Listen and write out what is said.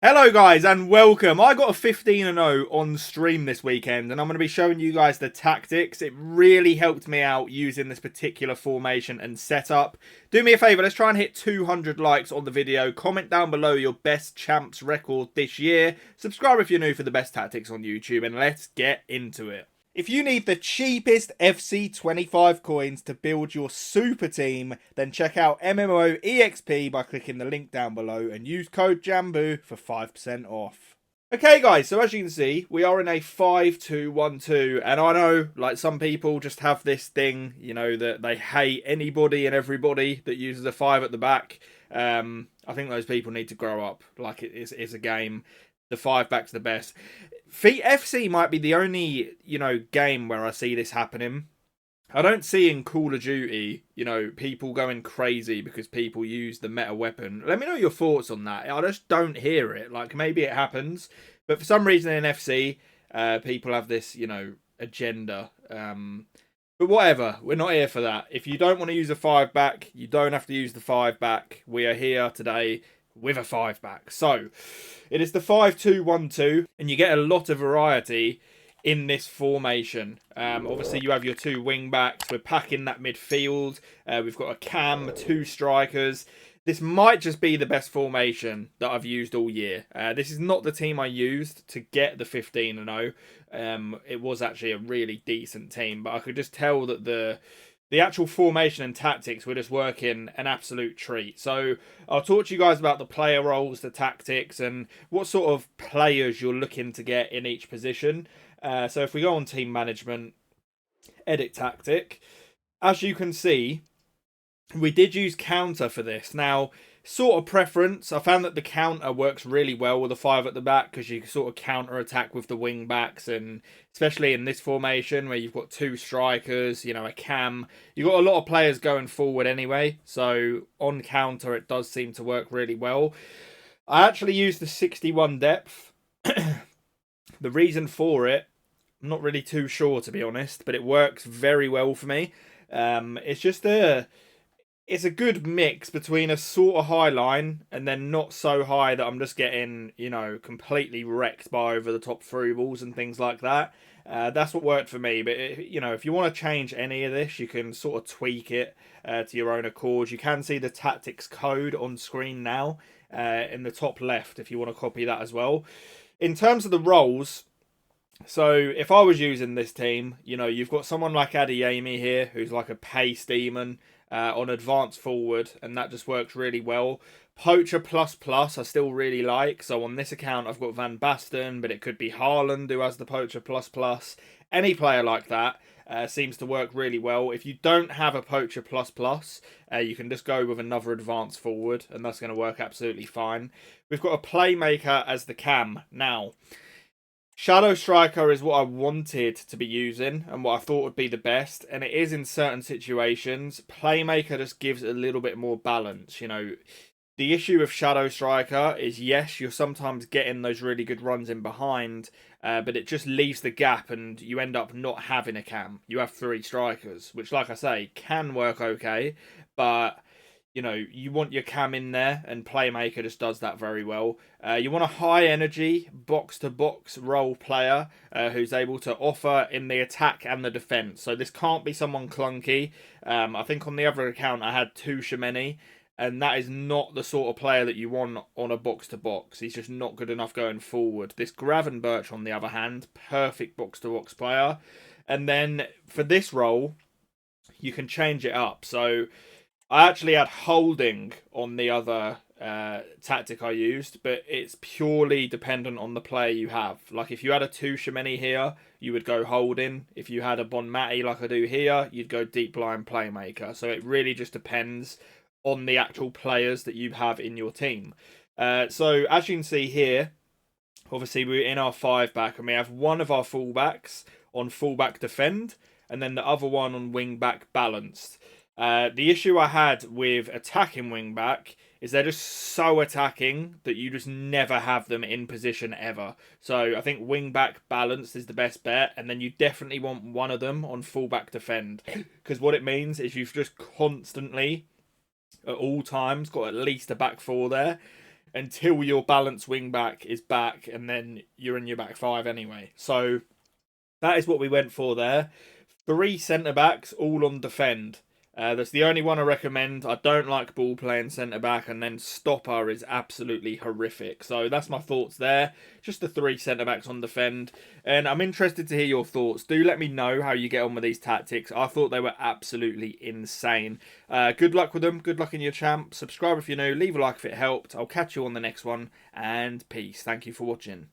Hello guys and welcome. I got a 15-0 on stream this weekend and I'm going to be showing you guys the tactics. It really helped me out using this particular formation and setup. Do me a favour, let's try and hit 200 likes on the video. Comment down below your best champs record this year. Subscribe if you're new for the best tactics on YouTube and let's get into it. If you need the cheapest FC25 coins to build your super team, then check out MMOEXP by clicking the link down below and use code JambooUK for 5% off. Okay guys, so as you can see, we are in a 5-2-1-2, and I know, like, some people just have this thing, you know, that they hate anybody and everybody that uses a 5 at the back. I think those people need to grow up. Like, it's a game. The 5 back's the best. FC might be the only, game where I see this happening. I don't see in Call of Duty, people going crazy because people use the meta weapon. Let me know your thoughts on that. I just don't hear it. Like, maybe it happens, but for some reason in FC, people have this, agenda. But whatever, we're not here for that. If you don't want to use a 5 back, you don't have to use the 5 back. We are here today with a 5 back. So it is the 5-2-1-2, and you get a lot of variety in this formation. Obviously you have your 2 wing backs. We're packing that midfield. We've got a cam, 2 strikers. This might just be the best formation that I've used all year. This is not the team I used to get the 15-0. It was actually a really decent team, but I could just tell that the actual formation and tactics were just working an absolute treat. So I'll talk to you guys about the player roles, the tactics, and what sort of players you're looking to get in each position. So if we go on team management, edit tactic, as you can see, we did use counter for this. Now, sort of preference, I found that the counter works really well with a 5 at the back because you can sort of counter attack with the wing backs, and especially in this formation where you've got 2 strikers, a cam, you've got a lot of players going forward anyway, so on counter it does seem to work really well. I actually used the 61 depth. The reason for it, I'm not really too sure, to be honest, but it works very well for me. It's a good mix between a sort of high line and then not so high that I'm just getting, completely wrecked by over the top through balls and things like that. That's what worked for me. But, if you want to change any of this, you can sort of tweak it to your own accord. You can see the tactics code on screen now in the top left if you want to copy that as well. In terms of the roles, so if I was using this team, you've got someone like Adeyemi here who's like a pace demon. On advanced forward, and that just works really well. Poacher plus I still really like, so on this account I've got Van Basten, but it could be Haaland who has the Poacher plus. Any player like that seems to work really well. If you don't have a Poacher plus, you can just go with another advanced forward, and that's going to work absolutely fine. We've got a playmaker as the cam. Now, Shadow Striker is what I wanted to be using and what I thought would be the best, and it is in certain situations. Playmaker just gives a little bit more balance. The issue with Shadow Striker is, yes, you're sometimes getting those really good runs in behind, but it just leaves the gap and you end up not having a cam. You have 3 strikers, which, like I say, can work okay, but you want your cam in there, and Playmaker just does that very well. You want a high energy, box-to-box role player who's able to offer in the attack and the defense. So this can't be someone clunky. I think on the other account I had 2 Shemeni, and that is not the sort of player that you want on a box-to-box. He's just not good enough going forward. This Gravenberch, on the other hand, perfect box-to-box player. And then for this role, you can change it up. So I actually had holding on the other tactic I used, but it's purely dependent on the player you have. Like, if you had a 2 Shemeni here, you would go holding. If you had a Bonmati like I do here, you'd go deep line playmaker. So it really just depends on the actual players that you have in your team. So as you can see here, obviously we're in our 5 back, and we have one of our fullbacks on fullback defend, and then the other one on wing back balanced. The issue I had with attacking wing back is they're just so attacking that you just never have them in position ever. So I think wing back balanced is the best bet, and then you definitely want one of them on fullback defend, because what it means is you've just constantly, at all times, got at least a back 4 there. until your balanced wing back is back, and then you're in your back five anyway. So that is what we went for there. 3 centre backs, all on defend. That's the only one I recommend. I don't like ball playing centre back, and then stopper is absolutely horrific. So that's my thoughts there. Just the 3 centre backs on defend. And I'm interested to hear your thoughts. Do let me know how you get on with these tactics. I thought they were absolutely insane. Good luck with them. Good luck in your champ. Subscribe if you're new. Leave a like if it helped. I'll catch you on the next one. And peace. Thank you for watching.